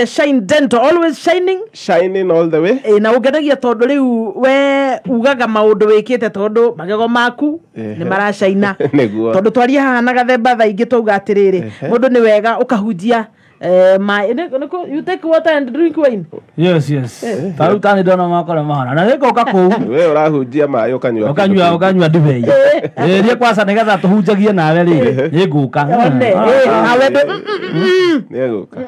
Shine Dental, always shining. Shining all the way. Na ugedagia tondu riu we ugaga maundu wikite tondu magego maku ni marashaina. Tondu twari haha na gathemba tha ingi tuga atiriri. Mundu ni wega ukahujia you take water and drink wine. Yes. Taru tani dona makora mahana. Na reko kaku. We urahujia mai ukanywa. Ukanywa divei. Rie kwasa nigetha tuhunjagie nawe ri. Niguka. Awe niguka.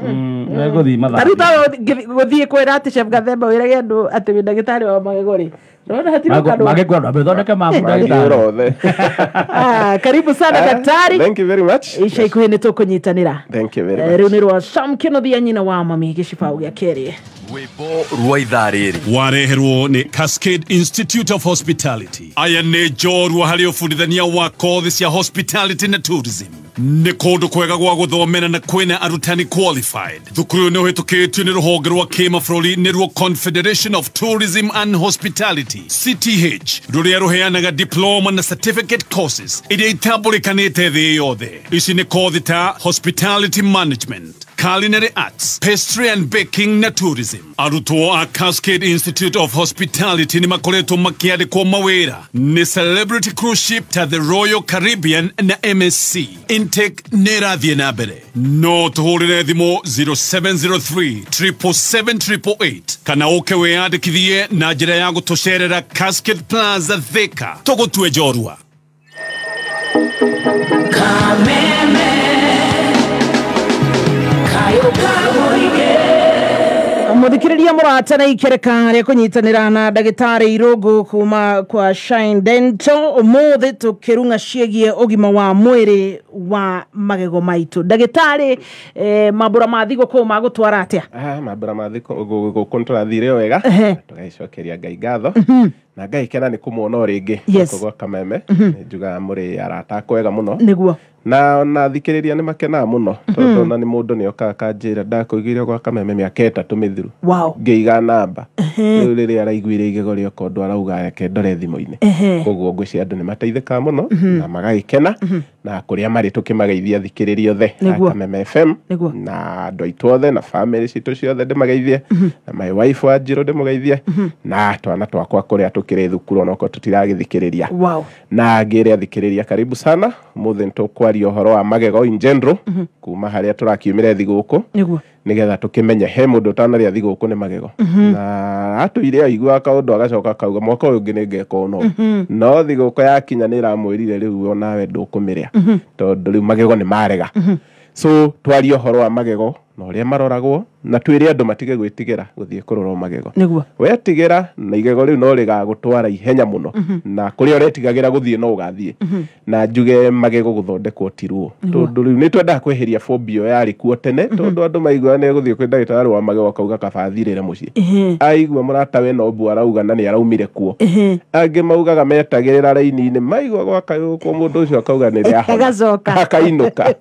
Neguthi matha. Taru tawo guthie kwira ati chef gathemba wirage andu ati wi ndagitari wa magego ri. Rona hatiro kadu. Magego ndo bethondeke maku ndagitari. Karibu sana daktari. Thank you very much. Isha ikuhe ni tukunyitanira. Thank you very much. Riu ni rwa Samkino thia nyina wa mami gicibau gia keri. Rwimbo rwa ithaa riri wareherwo ni Cascade Institute of Hospitality. Aya ni njorua hari ufundithania wa kothi cia hospitality na tourism. Ni kundu kwega gwa guthomera na kwina arutani qualified. Thukuru ni uhitukitio ni ruhonge rwa kimabũrũri ni rwo Confederation of Tourism and Hospitality CTH, ruria ruheanaga diploma na certificate courses iria itambulikanite thĩ yothe. Ici ni kothi ta hospitality management, culinary arts, pastry and baking na tourism. Arutwo a Cascade Institute of Hospitality ni makoretwo makiandikwo mawira ni celebrity cruise ship ta the Royal Caribbean na MSC. Intake nerathie na mbere. No tuhurire thimo 0703 777 kana uke weyandikithie na njira ya gutucerera Cascade Plaza Thika. Tugutue njorua. Kameme kayo kamoige muthikiriria murata na ikereka ria kunyitanira na Dagitari Irungu kuma kwa Shine Dental. Umuthi tukirunga ciegie ugima wa mwiri wa magego maitu. Dagitari, mabura mathigo ko magutwara atia? Mabura mathiko gukontrola thire wega. Tugacokeria Ngai ngatho. Na Ngai kena ni kumuona ringi kugwa Kameme. Njuga muri arata kwega muno. Niguo. Na thikiriria ni makena muno tondu na ni mundu ni okaga kanjira ndakuigire gwa Kameme miaka 3 mithiru. Wow. Ngeiga namba. Riu riria araiguire igego rio kondu arauga yake ndore thimo-ini. Koguo ngwiciria andu ni mateithika muno na magagikena na kuria mari tukimageithia thikiriria othe Kameme FM na andu aitu othe na family citu ciothe ndimageithie na my wife Wanjiru ndimugeithie na twana twakwa kuria tukiri thukuru onako tutiragithikiriria. Wow. Na ngire athikiriria karibu sana muthe tukwaria uhoro wa magego in general kuma haria turakiumire thiguku nigetha tukimenye he mundu tanaria thiguku ni magego na atuire aigua kaundu agacoka kauga mwaka uyu ngi ningeka uno no thiguku yakinya ni ramwirire riu onawe ndukumiria tondu riu magego ni marega. So twaria uhoro wa magego na uria maroragwo na twire andu matige gwitigira guthie kurora magego. Niguo. Wetigira na igego riu no rigagutwara ihenya muno na kuria uretigagera guthie no ugathie na njuge magego guthondekwo tiruo tondu riu ni twenda kweheria phobia yari kuo tene tondu andu maigua ne guthie kwi ndagitari wa magego akauga kabathirire mucii aigua murata we no bu arauga na ni araumire kuo angi maugaga metagirira raini-ini maigua gwakayukwo mundu ucio akauga ni ria akainuka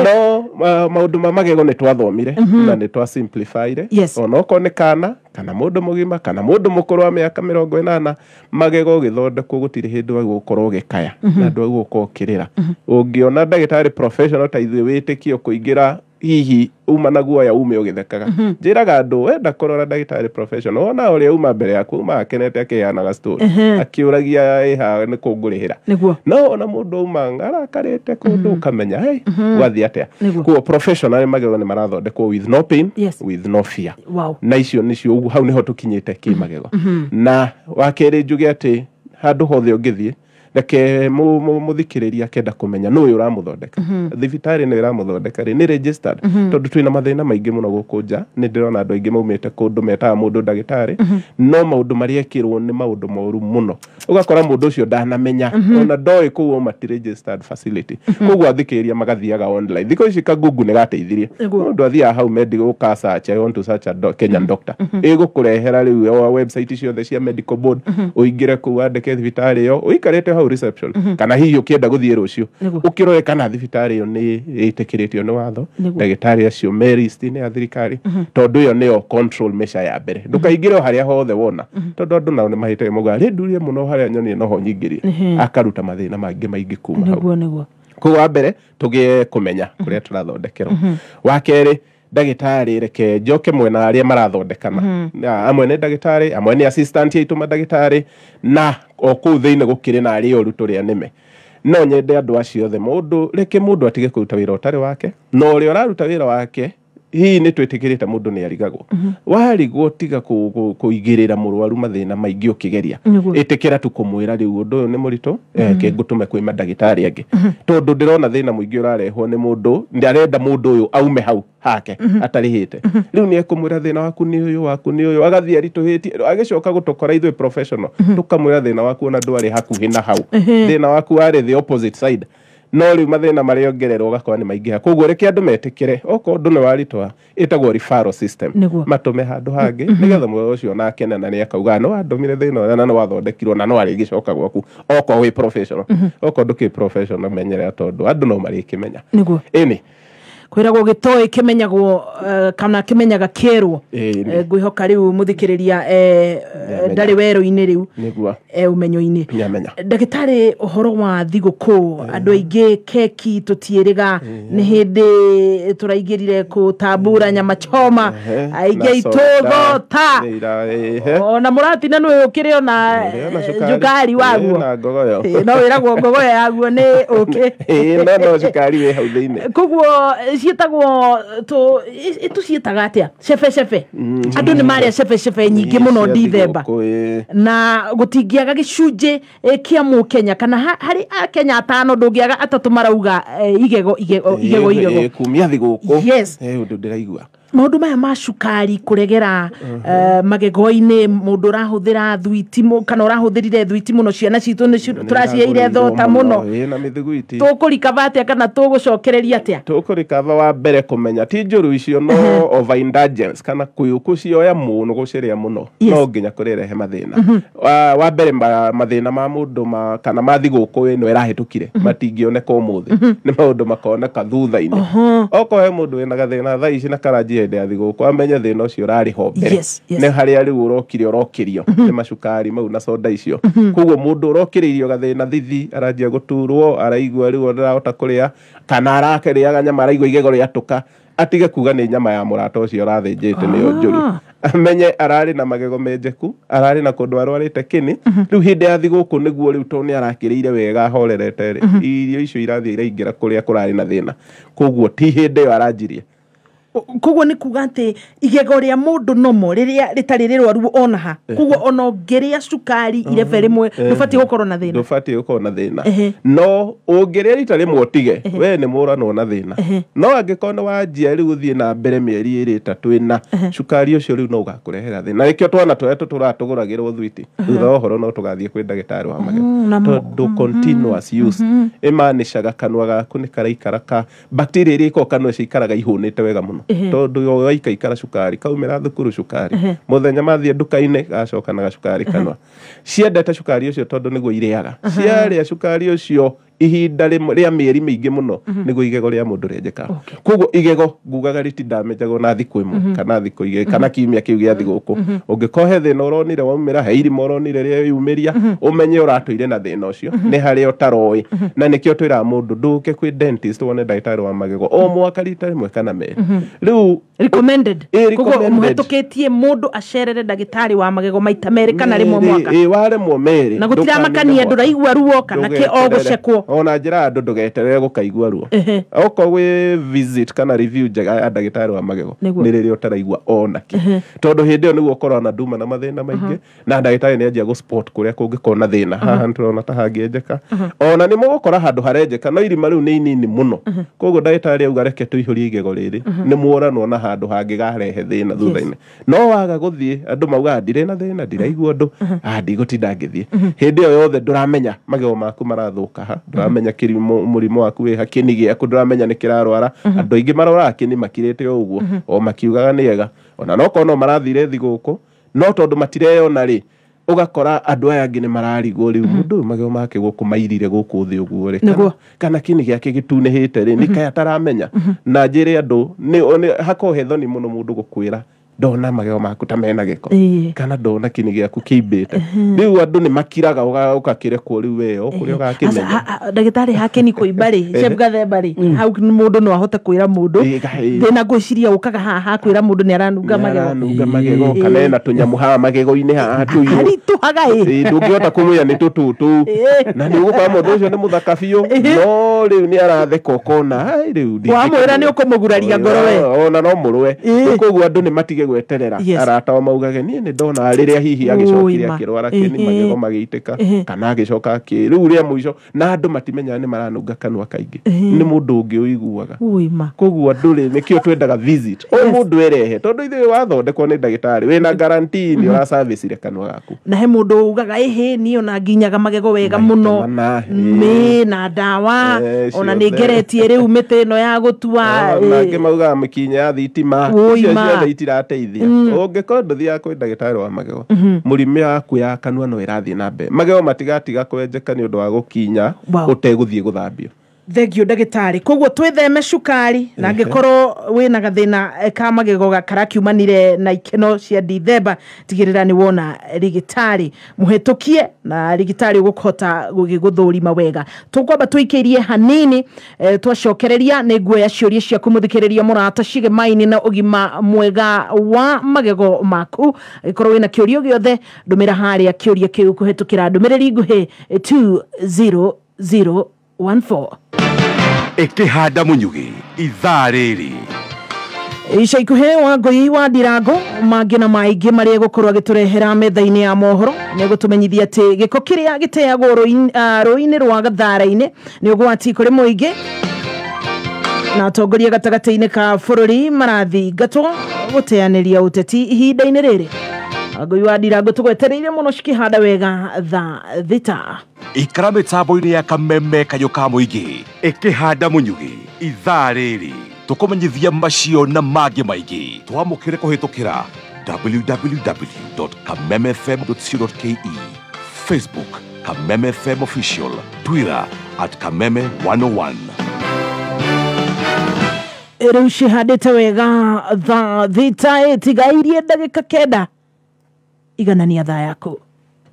no maundu ma magego ni twathomire na ni twa simplified onoko ni kana mundu mugima kana mundu mukuru wa miaka 80 magego githondekwo gutiri hindu wa gukorwo gikaya na ndu gukorwo kirira ungiona ndagitari professional ta ithuĩ witikio kuingira hihi uma naguo ya ume ugithekaga njiraga andu wenda kurora ndagitari professional ona uria uma mbere yaku uma akenete akianaga story akiuragia iha ni kungurihira no ona mundu uma ngarakarite kundu kamenya hey wathi atia kuo professional magego ni marathondekwo with no pain with no fear. Wow. Na icio nicio hau niho tukinyite ki magego na wakere njuge ati handu hothe ungithie reke muthikiriria kenda kumenya no uyu uramuthondeka thibitari ni uramuthondeka ni registered tondu twina mathina maingi muno gukunja ni ndirona andu aingi maumite kundu metaga mundu ndagitari no maundu maria ekirwo ni maundu moru muno ugakora mundu ucio ndanamenya ona ndoi kuo mati registered facility koguo athikiriria magathiaga online thiko ici ka Google ni gateithirie mundu athia hau medical ka search I want to search a Kenyan doctor igukurehera riu website ciothe cia medical board uingire ku andike thibitari yo uikarete reception kana hihi ukienda guthie rucio ukirore kana thibitari yo ni itikiritio ni watho ndagitari acio merist ni athirikari tondu yo ni control measure ya mbere ndukaingire haria hothe wona tondu andu nao ni mahite muga rindurie muno haria nyoni no ho nyingiri akaruta mathina maingi kuma hau kwa mbere tugie kumenya kuria turathondekerwo wa keri ndagĩtarĩ reke njoke mwena aria marathondekana amwe nĩ ndagĩtarĩ amwe nĩ assistant aitu mandagĩtarĩ na okuu thĩinĩ gũkĩrĩ na arĩa oru tũrĩa nĩme no nyende andũ acio othe reke mũndũ atige kũruta wĩra ũtarĩ wake no ũrĩa ũraruta wĩra wake hihi nĩ twĩtĩkĩrĩte mũndũ nĩ arigagwo warigwo tiga kũigĩrĩra mũrwaru mathĩna maingĩ ũkĩgeria ĩtĩkĩra tu kũmwĩra rĩu ũndũ ũyũ nĩ mũritũ ngũtũme kwĩ mandagĩtarĩ angĩ tondũ ndĩrona thĩna mũingĩ ũrarehwo nĩ mũndũ ndarenda mũndũ ũyũ aume hau hake atarĩhĩte rĩu nĩ ekũmwĩra thĩna waku nĩ ũyũ agathiĩ aritũhĩtie agĩcoka gũtũkora ithuĩ professional tũkamwĩra thĩna waku ona ndwarĩ hakuhĩ na hau thĩna waku warĩ the opposite side no rĩu mathĩna marĩa ongererwo ũgakora nĩ maingĩha koguo reke andũ metĩkĩre okorwo ũndũ nĩ waritũha ĩtagwo referral system matũme handũ hangĩ nĩgetha mũndũ ũcio na akene na nĩ akauga no andũmire thĩna ũrĩa na no wathondekirwo na no arĩgĩcoka gwaku okorwo wĩ professional okorwo ndũkĩ professional menyerera tondũ andũ no marĩkĩmenya ĩnĩ kwĩragwo gĩtoĩ kĩmenyagwo kana kĩmenyaga kĩerwo ngwĩhoka rĩu mũthikĩrĩria ndarĩ werũ-inĩ rĩu ũmenyo-inĩ ndagĩtarĩ ũhoro wa thigũkũ andũ aingĩ keki tũtiĩrĩga nĩ hĩndĩ tũraingĩrire gũtambũra nyama choma aingĩ itũgota ona mũratina nĩ ũkĩrĩ ona cukari waguo no wĩragwo ngogoyo yaguo nĩ ũkĩ no cukari wĩ hau thĩinĩ koguo ciĩtagwo tũciĩtaga atĩa cebe andũ nĩ marĩa cebe nyingĩ mũno Dithemba na gũtingĩaga gĩcunjĩ kĩa Mũkenya kana harĩ Akenya atano ndũngĩaga atatũ marauga igego kumia thigũkũ ũndũ ndĩraigua maũndũ maya ma cukari kũregera magego-inĩ mũndũ ũrahũthĩra thwiti kana ũrahũthĩrire thwiti mũno ciana citũ nĩ tũraciheire thota mũno tũkũrikava atĩa kana tũgũcokereria atĩa tũkũrikava wa mbere kũmenya ti njũru icio no overindulgence kana gũcioya mũno gũciria mũno no nginya kũrehe mathĩna wa mbere mathĩna ma mũndũ kana ma thigũkũ ĩno ĩrahĩtũkire matingĩoneka ũmũthĩ nĩ maũndũ makoneka thutha-inĩ okorwo he mũndũ wĩna gathĩna thaa ici na karanjia hĩndĩ ya thigũkũ amenye thĩna ũcio ũrarĩ ho mbere nĩ harĩa rĩu ũrokĩrio nĩ macukari mau na soda icio koguo mũndũ ũrokĩrĩirio gathĩna thithi aranjia gũturwo araigua rĩu ndarahota kũrĩa kana arakĩrĩaga nyama araigua igego rĩatũka atige kuga nĩ nyama ya mũrata ũcio ũrathĩnjĩte nĩyo njũru amenye ararĩ na magego menjeku ararĩ na kũndũ arwarĩte kĩni rĩu hĩndĩ ya thigũkũ nĩguo rĩu to nĩ arakĩrĩire wega ahorerete irio icio irathiĩ iraingĩra kũrĩa kũrarĩ na thĩna koguo ti hĩndĩ ĩyo aranjirie koguo nĩ kuga atĩ igego rĩa mũndũ nomo rĩrĩa rĩtarĩ rĩrwaru ona ha koguo ona ũngĩrĩa cukari irebe rĩmwe ndũbatiĩ gũkorwo na thĩna no ũngĩrĩa rita rĩmwe ũtige we nĩ mũranwo na thĩna no angĩkorwo nĩ wanjia rĩu ũthiĩ na mbere mĩeri ĩrĩ ĩtatũ ĩna cukari ũcio rĩu no ũgakũrehera thĩna na nĩkĩo twana tũretũ tũratũgũragĩrwo thwiti thutha wa ũhoro no tũgathiĩ kwĩ ndagĩtarĩ wa magego tondũ continuous use ĩmanicaga kanua gaku nĩ karaikara bacteria iria ikoragwo kanua cikaraga ihũnĩte wega mũno tondu waikaikara cukari kaumira thukuru cukari muthenya mathie nduka-inĩ gacoka na gacukari kanwa ciendete cukari ucio tondu niguo ireaga ciarĩa cukari ucio ihinda rĩa mĩeri mĩingĩ mũno nĩguo igego rĩa mũndũ rĩenjeka koguo igego ngugaga ritindamenyagwo na thikũ ĩmwe kana thikũ igĩrĩ kana kiumia kĩu gĩa thigũkũ ũngĩkorwo he thĩna ũronire waumĩra he irima ũronire rĩa yumĩria ũmenye ũratũire na thĩna ũcio nĩ harĩa ũtaroĩ na nĩkĩo twĩraga mũndũ ndũke kwĩ dentist wone ndagĩtarĩ wa magego o mwaka rita rĩmwe kana merĩ rĩu recommended koguo mũhetũkĩtie mũndũ acerere ndagĩtarĩ wa magego maita merĩ kana rĩmwe mwaka waremwo merĩ na gũtiramakania ndũraigua ruo kana kĩ o gũcekwo ona njĩra andũ ndũgeterere gũkaigua ruo okorwo wĩ visit kana review njega ya ndagĩtarĩ wa magego nĩ rĩrĩa ũtaraigua ona kĩ tondũ hĩndĩ ĩyo nĩguo ũkorwo na nduma na mathĩna maingĩ na ndagĩtarĩ nĩ anjia gũ-spot kũrĩa kũngĩkorwo na thĩna haha nĩtũrona ta hangĩenjeka ona nĩ mũgũkora handũ harenjeka no irima rĩu nĩ inini mũno koguo ndagĩtarĩ auga reke tũihũrie igego rĩrĩ nĩ mũranwo na handũ hangĩgarehe thĩna thutha-inĩ no waga gũthiĩ andũ maugaga ndirĩ na thĩna ndiraigua ũndũ ndigũtinda ngĩthiĩ hĩndĩ ĩyo yothe ndũramenya magego maku marathũka ha ndũramenya mũrimũ waku wĩ ha kĩni gĩaku ndũramenya nĩ kĩrarwara andũ aingĩ maroraga kĩni makirĩte o ũguo o makiugaga nĩega ona no korwo no marathire thigũkũ no tondũ matireyona rĩ ũgakora andũ aya angĩ nĩ mararigwo rĩu mũndũ ũyũ magego make gũkũ mairire gũkũ thĩ ũguo rĩ kana kĩni gĩake gĩtunĩhĩte rĩ nĩ kaĩ ataramenya na njĩre andũ hakorwo he thoni mũno mũndũ gũkwĩra ndona magego maku ta mena giko kana ndona kini giaku kiimbite riu andu ni makiraga ugakirekwo riu weo kuria ugakimenya ndagitari hake ni kuimbari chef gathembari hau mundu no ahote kwira mundu thina gwiciria ukaga haha kwira mundu ni aranunga magego kana ena tunyamu haha magego-ini haha tuyu tuhaga ndungihota kumenya ni tututu na ni ugukora mundu ucio ni muthaka biu no riu ni aratheka ukona riu wamwira ni ukumuguraria ngoro we ona no murwe koguo andu ni matige gweterera arata o maugage ni ndona riria hihi agicokire akirwara kini magego magiiteka kana agicoka riu ria muico na andu matimenya ni maranunga kanwa kaingi ni mundu ungi uiguaga koguo andu ri nikio twendaga visit o mundu erehe tondu ithe wathondekwo ni ndagitari wina guarantee ni ura service ire kanwa gaku na he mundu ugaga ni ona nginyaga magego wega muno me na dawa ona ni ngeretie riu mite no ya gutua na ngimauga mikinya ya thitima cia itirateithia ungikorwo nduthia kwi ndagitari wa magego murimi yaku ya kanua no irathie na mbere magego matigatiga kwenjeka ni undu wa gukinya uteguthie guthambio thegio ndagitari koguo twitheme cukari na angikorwo wina gathina ka magego gakarakiumanire na ikeno cia Dithemba tigirira ni wona rigitari muhetukie na rigitari ugukhota gugiguthurima wega tukwamba tuikirie hanini twacokereria ni guoya ciuria cia kumuthikiriria murata cige maini na ugima mwega wa magego maku ikorwo wina kiuria giothe ndumira haria kiuria kiu kuhetukira ndumiriri nguhi 20014 ikihanda munyugi ithaa riri ica ikuhe wa ngui wa ndirango mangi na maingi maria gukorwo agiturehera metha-ini ya mohoro ni gutumenyithia ati giko kiria giteagwo rũĩ-inĩ rwa Gathara-inĩ ni ugwati kuri muingi na atongoria gatagati-inĩ ka bũrũri marathingatwo guteanĩria uteti ihinda-inĩ rĩrĩ ngui wa ndirango tugwetereire muno cikihanda wega tha thita ikara mitambo-ini ya kameme kayo ka muingi ikihanda munyugi ithaa riri tukumenyithia macio na mangi maingi twamukire kuhitukira www.kamemefm.co.ke Facebook Kameme FM Official Twitter @kameme101 rĩu cihandĩte wega tha thita ĩtigairie ndagĩka kenda iganania thaa yaku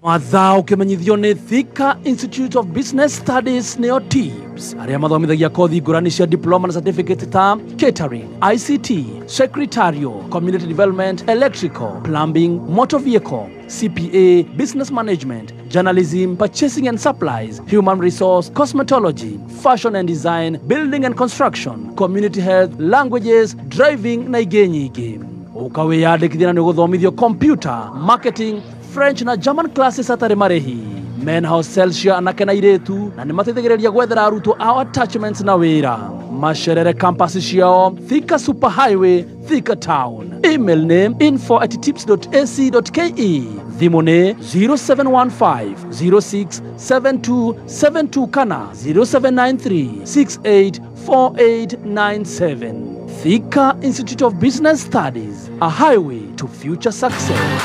Mathaa ukimenyithio ni Thika Institute of Business Studies neo TIBS aria mathomithagia kothi ngũrani cia diploma na certificate ta catering, ICT, secretarial, community development, electrical, plumbing, motor vehicle, CPA, business management, journalism, purchasing and supplies, human resource, cosmetology, fashion and design, building and construction, community health, languages, driving na ingĩ nyingĩ. Ukawiyandĩkithia na nĩũgũthomithio computer, marketing, French na German classes atari marehi. Men house Celsia anake na iretu na nimateithagĩrĩria gwethera arutwo ao attachments na wĩra. Macerere campus ciao Thika Super Highway, Thika Town. Email name info@tips.ac.ke. Thimu nĩ 0715 067272 kana 0793 684897. Thika Institute of Business Studies, a highway to future success.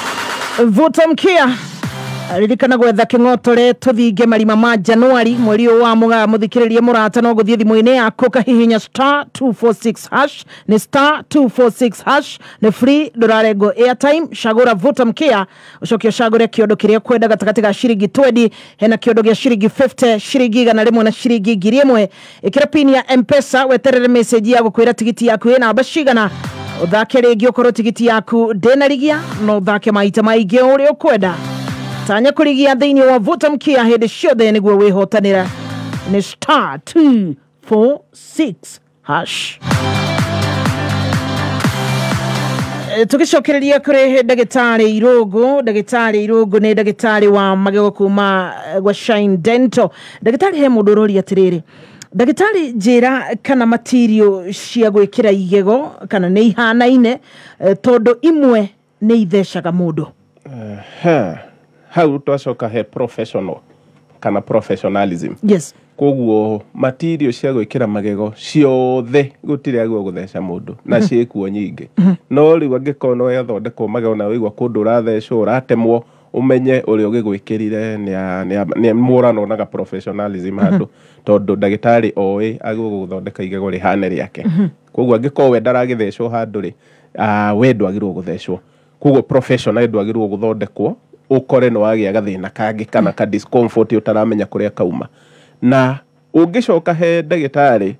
Vuta mkia ririkana gwetha king'otore tuthinge marima ma Januari mweri wa mugaa muthikiririe murata no guthie thimu-ini yaku kahihinya *246# ni *246# ni free ndurarengo airtime shagura vuta mkia ucokio shagure kiondo kiria kwenda gatagati ga shiringi 20 hena kiondo gia shiringi 50 shiringi gana rimwe na shiringi 1000 ikira pin ya M-Pesa weterere message ya gukwira tigiti yaku ina bashigana uthake rĩngĩ ũkorwo tigiti yaku ndĩnarigia no uthake maita maingĩ ũrĩa ũkwenda tanya kũrigia thĩinĩ wa vuta mkia hĩndĩ ciothe nĩguo wĩhotanĩra nĩ *246#. Tukicokereria kuri ndagitari Irungu ni ndagitari wa magego kuma gwa Shine Dental. Ndagitari he mundu rori atiriri ndagitari njira kana material cia gwikira igego kana ni ihanaine tondu imwe ni ithecaga mundu hau twacoka he professional kana professionalism. Yes. Koguo material cia gwikira magego ciothe gutire agwo gutheca mundu na ciikuo nyingi no riu angikona no yathondekwo magego na wigwa kundu urathecwo uratemwo umenye uri ugigwikirire ni murano na professionalism handu tondu ndagitari oe agwo guthondeka igego rihane riake koguo angikoo we ndaragithecwo handu ri we ndwagirwo guthecwo kugo professional ndwagirwo guthondekwo ukore no wagia gathina kangi kana ka discomfort utaramenya kuria kauma na ungicoka he ndagitari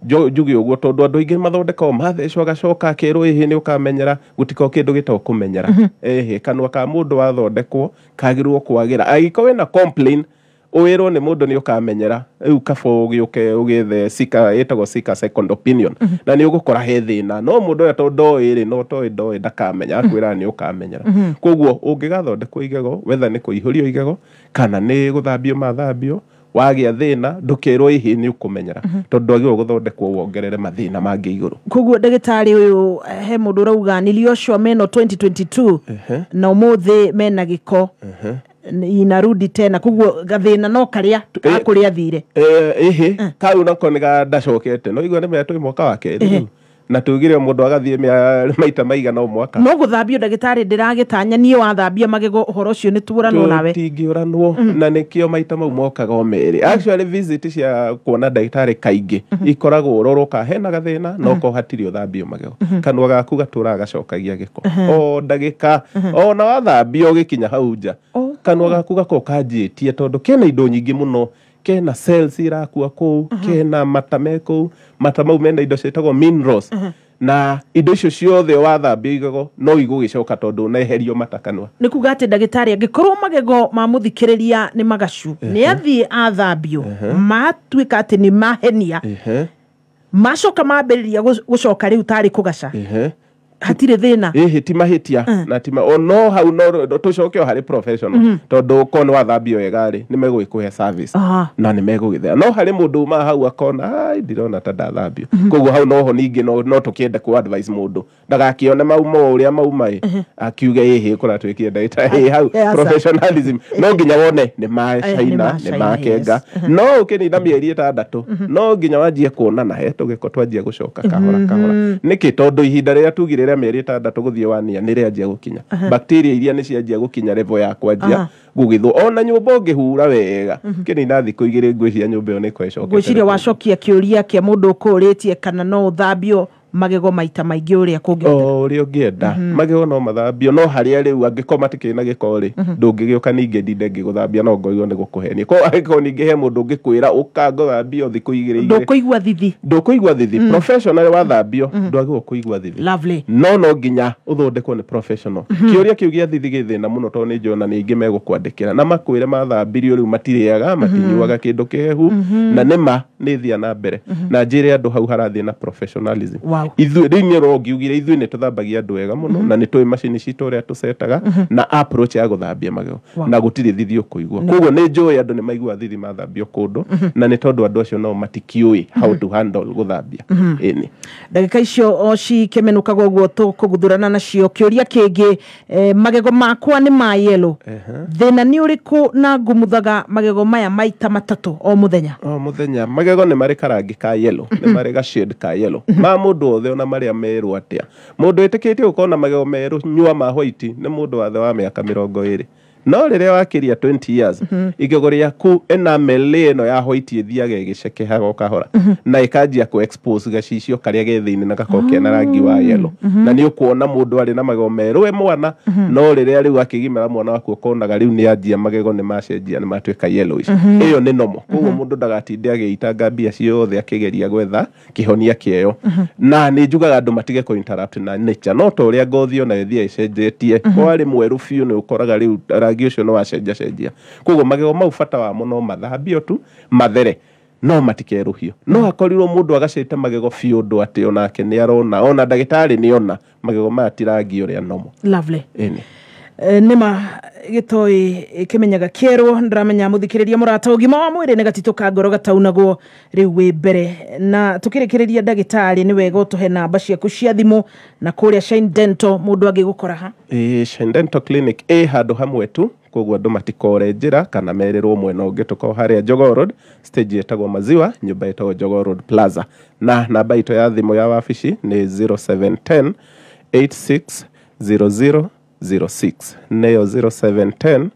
jugi uguo tondu andu aingi mathondeka mathecwo gacoka akiru ihi ni ukamenyera gutiko kindu gitao kumenyera kanwa ka mundu wathondekwo kagirwo kwagira agiko wena complain uwirwo ni mundu ni ukamenyera riu kabo ugiuke ugithe sika etagwo sika second opinion na ni ugukora he thina no mundu ya tondu iri no ndo ndakamenya akwira ni ukamenyera koguo ungigathondekwo igego wether ni kuihurio igego kana ni guthambio mathambio wagia thina ndukirwo ihi ni ukumenyera tondu agirwo guthondekwo wongerere mathina mangi iguru koguo ndagitari uyu he mundu rauga nilioshwa meno 2022 na umuthi mena giko inarudi tena koguo gathina no karia akuria thire kau nako ni ndacokete no igwa ni meto mwaka wake na tugire mundu agathie maita maiga no mwaka no guthambio ndagitari ndiragitanya nie wathambia magego uhoro cio ni turanwo nawe tingiuranwo na nikio maita mau mokaga omeri actually visit cia kuona ndagitari kaingi ikoragwo uroroka hena gathina no ko hatiri uthambio magego kanwa gaku gatura gacokagia giko o ndagika o na wathambio gikinya hau nja kanwa gaku gakoka njitie tondu kena indo nyingi muno kena cells irakua ku kena matameko matamau mena indo citagwo minerals na indo icio ciothe wathambia igego no igugicoka tondu neherio matakanwa ni kuga ati ndagitari angikorwo magego ma muthikiriria ni magacu ni athie athambio matuika ati ni mahenia macoka mambiriria gucoka riu tari kugaca hatire thina ti mahitia na ti no hau no tucoke hari professional tondu kono wathambio wegari ni megwikuhe service na ni megugithea no hari mundu ma hau akona ndirona ta ndathambio koguo hau no ho ningi no tukiende ku advise mundu ndagakione mauma uria mauma akiuge kuratwikie ndaita hau professionalism no nginya wone ni macaina ni makenga no ukinida mieri 6 no nginya wanjie kuona na he tugiko twanjie gucoka kahora niki tondu ihinda ria tugire mieri 6 guthie wania ni rianjia gukinya bacteria iria ni cianjia gukinya level ya kwanjia gugithwo ona nyumba ngihura wega kinina thiko igire ngwiciria nyumba yo ni kwecoka ngwiciria wacokia kiuria kia mundu ukuritie kana no uthambio magego maita maingi uria kungienda uria ungienda magego no mathambio no haria riu angikoma tikina gikori ndungigiuka ningi ndinde ngiguthambia no ngoigo ni gukuhenia ko agiko ningi he mundu ungikwira ukangothambio thiku igire ndukuigwa thithi professional wathambio ndwagirwo kuigwa thithi lovely no nginya uthondekwo ni professional kiuria kiu gia thithi githina muno to ni njona ni ingi megukwandikira na makwire mathambirio riu matiriaga matinyuaga kindu kihehu na nima ni thia na mbere na njire andu hau harathi na professionalism ithu rinye rogiugire ithu ni tuthambagia andu wega muno na ni twi machine citu ria tusetaga na approach ya guthambia magego na gutiri thithi ukuigwa koguo ni njoi andu ni maigua thithi mathambio kundu na ni tondu andu acio no matikiui how to handle guthambia ini ndagika icio o cikemenukagwo uguo tukuguthurana nacio kiuria kingi magego makwa ni ma yellow thina ni uriku na ngumuthaga magego maya maita 3 o muthenya magego ni mari karangi ka yellow ni mari ga shade ka yellow ma mundu othe ona maria meru atia mundu etikitie ukona magego meru nyua ma white ni mundu wathe wa miaka 20 no riria wakiria 20 years igego riaku enamel ino ya white ithiaga igicekehaga kahora na ikanjia ku expose gacicio karia gethini na gakokia na rangi wa yellow na ni ukuona mundu ari na magego meru we mwana no riria riu akigimera mwana waku ukonaga riu ni anjia magego ni macenjia ni matuika yellowish iyo ni nomo koguo mundu ndagatinde agiitanga mbia ciothe akigeria gwetha kihonia kieyo na ni njugaga andu matige ku interrupt na nature no to ria ngothio na ithia icenjetie kwari mweru fiu ni ukoraga riu ucio no wacenjia koguo magego mau bata wa muno mathambio tu mathere no matikeruhio no akorirwo mundu agacete magego fiu ndu ati onake ni arona ona ndagitari ni ona magego maya tirangi uria nomo lovely nima gitoi kimenyaga kierwo ndramenya muthikiriria murata ugima wa mwiri ni gatituka ngoro gataunagwo riu wi mbere na tukirikiriria ndagitari ni wega utuhe namba ciaku cia thimu na kuria Shine Dental mundu agigukora ha Shine Dental Clinic handu hamwe tu koguo andu matikore njira kana merirwo mwena ungi tuko haria Jogoo Road stage etagwo Maziwa nyumba etagwo Jogoo Road Plaza na namba ito ya thimu ya wabici ni 0710 860006 neyo 0710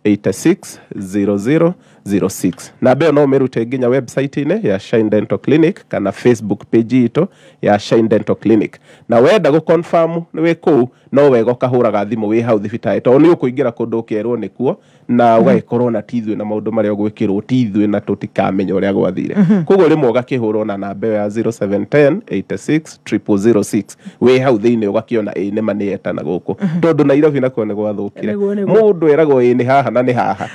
860006 06. Na beo no merute nginya website ine ya Shine Dental Clinic kana Facebook page ito ya Shine Dental Clinic. Na wenda go confirm ni we kuu no wega kahuraga thimu wi hau thibitari to ni ukuingira kundu kerwo nikuo na ugagikorwo na tithwe na maundu maria gwikirwo tithwe na tutikamenya uria gwathire koguo rimwe ugakihurwo na namba ya 0710 86 006 wi hau thiini ugakiona ni manieta na guku tondu Nairobi nako ni gwathukire mundu eragwo ni haha na ni haha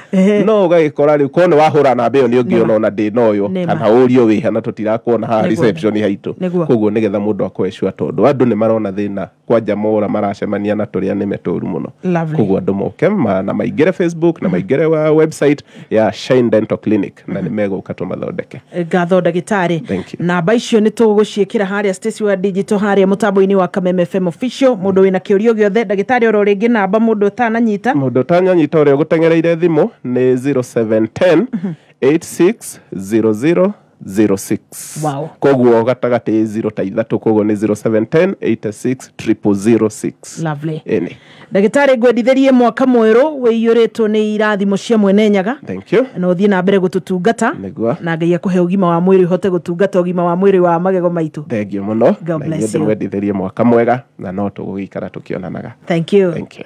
no ugagikora riu kono wahura namba iyo ni ungiona ona ndi noyo kana urio wi hana tutirakuona ha reception haitu koguo nigetha mundu akweshwa tondu andu ni marona thina kwanja mora maracemania na turia ni meturu muno koguo andu moke na maingire Facebook na maingire wa website ya Shine Dental Clinic na ni meguka tumathondeke gatho ndagitari namba icio ni tuguciikira haria station wa digital haria mutambo-ini wa Kameme FM official mundu wina kiurio giothe ndagitari oro ringi namba mundu tananyita uri gutengereire thimu ni 0710 8600 06. Wow. Koguo gatagati 0 ta 3 koguo ni 0710 86 006. Lovely. Ndagitari gwendithirie mwaka mweru wiyuritwo ni irathimo cia mwene nyaga. Thank you. Na uthie na mbere gututungata. Na Ngai akuhe ugima wa mwiri uhote gutungata ugima wa mwiri wa magego maitu. Thank you muno. God bless you. Gwendithirie mwaka mwega na no tugikara tukionanaga. Thank you. Thank you.